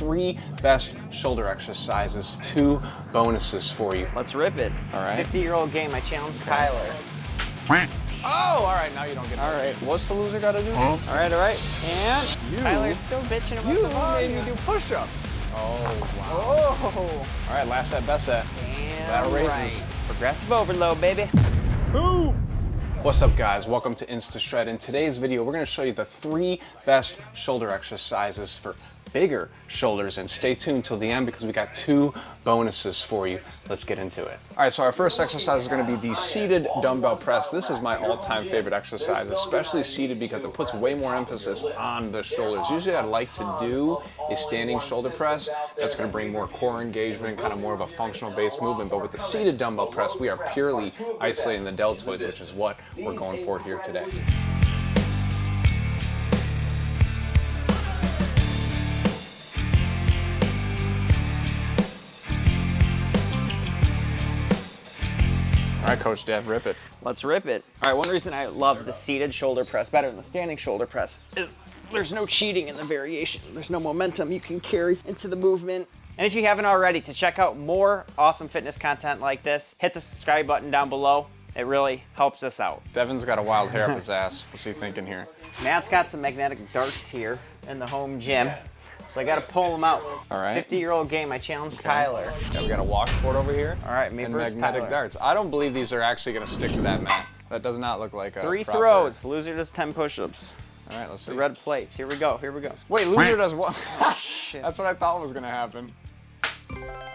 3 best shoulder exercises, 2 bonuses for you. Let's rip it. All right. 50-year-old game. I challenge Tyler. Oh, all right, now you don't get it. All right. What's the loser got to do? All right. And Tyler's still bitching about the volume. You made me do push-ups. Oh, wow. Oh. All right, last set, best set. Damn Lateral raises. right. Progressive overload, baby. Who? What's up, guys? Welcome to InstaShred. In today's video, we're going to show you the 3 best shoulder exercises for bigger shoulders, and stay tuned till the end because we got 2 bonuses for you. Let's get into it. All right, so our first exercise is going to be the seated dumbbell press. This is my all-time favorite exercise, especially seated because it puts way more emphasis on the shoulders. Usually I'd like to do a standing shoulder press. That's going to bring more core engagement, kind of more of a functional based movement, but with the seated dumbbell press, we are purely isolating the deltoids, which is what we're going for here today. All right, Coach Dev, rip it. Let's rip it. All right, one reason I love the seated shoulder press better than the standing shoulder press is there's no cheating in the variation. There's no momentum you can carry into the movement. And if you haven't already, to check out more awesome fitness content like this, hit the subscribe button down below. It really helps us out. Devin's got a wild hair up his ass. What's he thinking here? Matt's got some magnetic darts here in the home gym. So I gotta pull them out. All right. 50-year-old game, I challenge Tyler. Yeah, we got a washboard over here. All right, me and versus magnetic Tyler. darts. I don't believe these are actually gonna stick to that mat. That does not look like a 3 proper... throws, loser does 10 push-ups. All right, let's see. The red plates, here we go, here we go. Wait, loser does what? Shit. That's what I thought was gonna happen.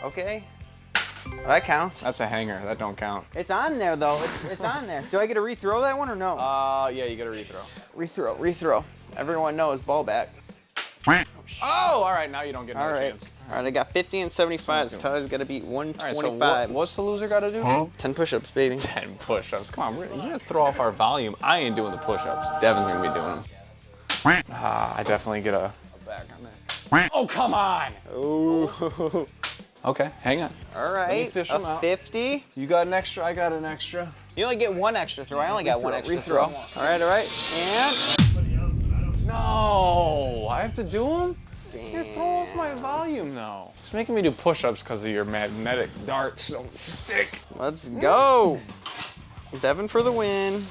Okay, well, that counts. That's a hanger, that don't count. It's on there though, it's on there. Do I get to rethrow that one or no? Yeah, you gotta rethrow. Rethrow. Everyone knows ball back. Oh, all right, now you don't get no All right, chance. all right, I got 50 and 75, so Tyler's gotta beat All right, 125. so what's the loser gotta do? 10 push-ups, baby. 10 push-ups. Come on, you're gonna throw off our volume. I ain't doing the push-ups. Devin's gonna be doing them. I definitely get a back on that. Oh, come on! Ooh. Okay, hang on. All right, fish 'em a out. 50. You got an extra, I got an extra. You only get 1 extra throw. I only got 1 extra throw. Rethrow. All right, and No, I have to do them? damn. You're throwing off my volume though. It's making me do push-ups because of your magnetic darts don't stick. Let's go. Devin for the win.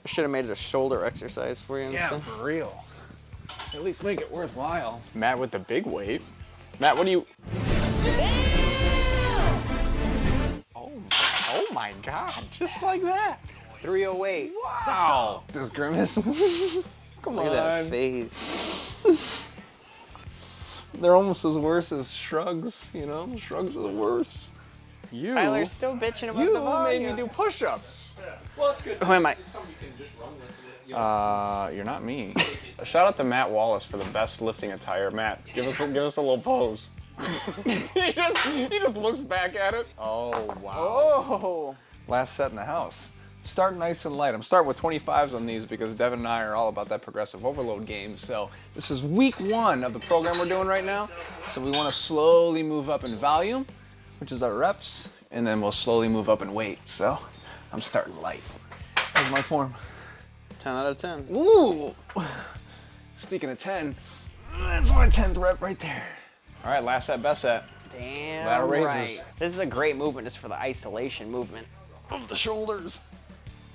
Should have made it a shoulder exercise for you Yeah, instead. for real. At least make it worthwhile. Matt with the big weight. Matt, what do you... Oh my God, just like that. 308. Wow. This grimace. Come Look on. at that face. They're almost as worse as shrugs, you know? Shrugs are the worst. You Tyler's still bitching about the volume. made me do push-ups. Well, it's good. Who am I? It's something you can just run with. You know? You're not me. Shout out to Matt Wallace for the best lifting attire. Matt, give us a little pose. he just looks back at it. Oh, wow. Oh. Last set in the house. Start nice and light. I'm starting with 25s on these because Devin and I are all about that progressive overload game. So this is week 1 of the program we're doing right now. So we want to slowly move up in volume, which is our reps, and then we'll slowly move up in weight. So I'm starting light. How's my form? 10 out of 10. Ooh! Speaking of 10, that's my 10th rep right there. All right, last set, best set. Damn Lateral raises. right. This is a great movement just for the isolation movement Of the shoulders.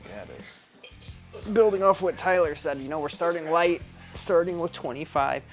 Yeah, it is. building off what Tyler said, you know, we're starting light, starting with 25,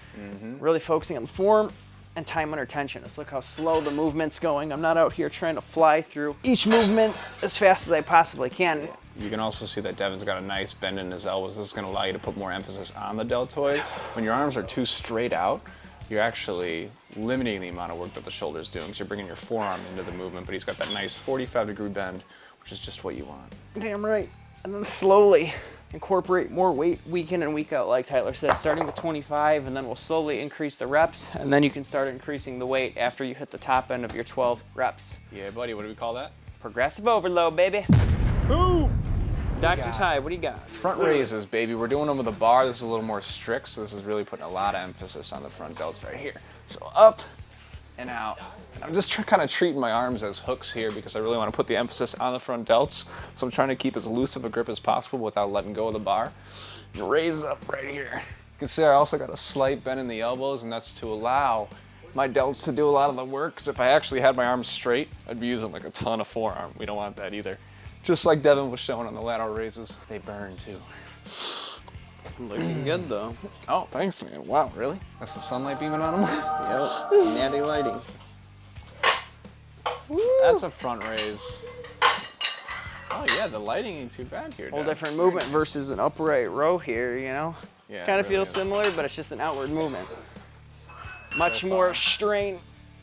really focusing on the form and time under tension. Just look how slow the movement's going. I'm not out here trying to fly through each movement as fast as I possibly can. You can also see that Devin's got a nice bend in his elbows. This is going to allow you to put more emphasis on the deltoid. When your arms are too straight out, you're actually limiting the amount of work that the shoulder's doing. So you're bringing your forearm into the movement, but he's got that nice 45-degree bend, which is just what you want. Damn right. And then slowly incorporate more weight week in and week out, like Tyler said, starting with 25, and then we'll slowly increase the reps, and then you can start increasing the weight after you hit the top end of your 12 reps. Yeah, buddy, what do we call that? Progressive overload, baby. Ooh! Dr. Ty, what do you got? Front raises, baby. We're doing them with a bar. This is a little more strict, so this is really putting a lot of emphasis on the front delts right here. So up and out. And I'm just kind of treating my arms as hooks here because I really want to put the emphasis on the front delts. So I'm trying to keep as loose of a grip as possible without letting go of the bar. And raise up right here. You can see I also got a slight bend in the elbows, and that's to allow my delts to do a lot of the work, because if I actually had my arms straight, I'd be using like a ton of forearm. We don't want that either. Just like Devin was showing on the lateral raises, they burn too. Looking good though. Oh, thanks, man. Wow, really? That's the sunlight beaming on them? Yep, natty lighting. That's a front raise. Oh yeah, the lighting ain't too bad here. Whole Dad. different movement versus an upright row here, you know? Yeah, Kind it of really feels is. similar, but it's just an outward movement. Much more strain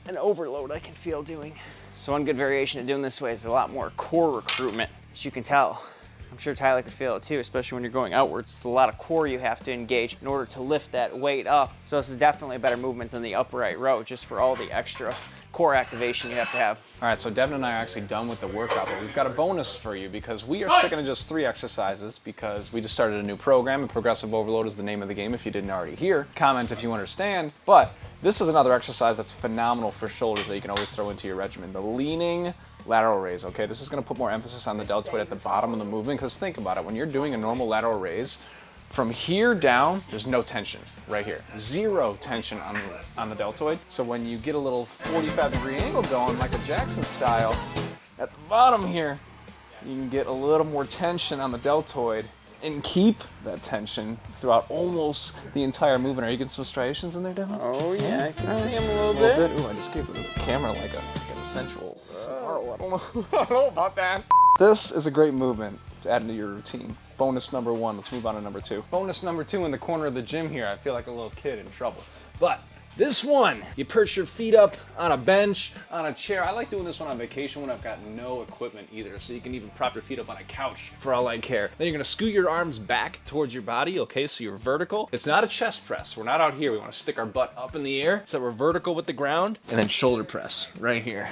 and overload I can feel doing. So one good variation of doing this way is a lot more core recruitment, as you can tell. I'm sure Tyler could feel it too, especially when you're going outwards. It's a lot of core you have to engage in order to lift that weight up. So this is definitely a better movement than the upright row, just for all the extra core activation you have to have. All right, so Devin and I are actually done with the workout, but we've got a bonus for you because we are sticking to just 3 exercises because we just started a new program, and progressive overload is the name of the game if you didn't already hear. Comment if you understand, but this is another exercise that's phenomenal for shoulders that you can always throw into your regimen, the leaning lateral raise, okay? This is gonna put more emphasis on the deltoid at the bottom of the movement, because think about it, when you're doing a normal lateral raise, from here down, there's no tension right here. 0 tension on the deltoid. So when you get a little 45-degree angle going, Michael Jackson style, at the bottom here, you can get a little more tension on the deltoid and keep that tension throughout almost the entire movement. Are you getting some striations in there, Devin? Oh yeah, I can see him a little A bit. Ooh, I just gave the camera like a sensual snarl. I don't know about that. This is a great movement to add into your routine. Bonus number 1. Let's move on to number 2. Bonus number 2 in the corner of the gym here. I feel like a little kid in trouble. But this one, you perch your feet up on a bench, on a chair. I like doing this one on vacation when I've got no equipment either. So you can even prop your feet up on a couch for all I care. Then you're gonna scoot your arms back towards your body, okay? So you're vertical. It's not a chest press. We're not out here. We wanna stick our butt up in the air so we're vertical with the ground. And then shoulder press right here.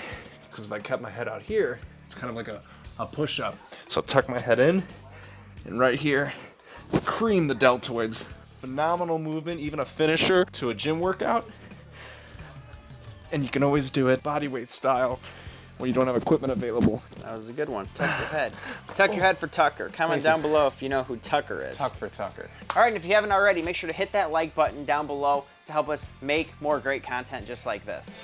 Because if I kept my head out here, it's kind of like a push-up. So tuck my head in, and right here, cream the deltoids. Phenomenal movement, even a finisher to a gym workout. And you can always do it body weight style when you don't have equipment available. That was a good one. Tuck your head. Tuck your head for Tucker. Comment down below if you know who Tucker is. Tuck for Tucker. All right, and if you haven't already, make sure to hit that like button down below to help us make more great content just like this.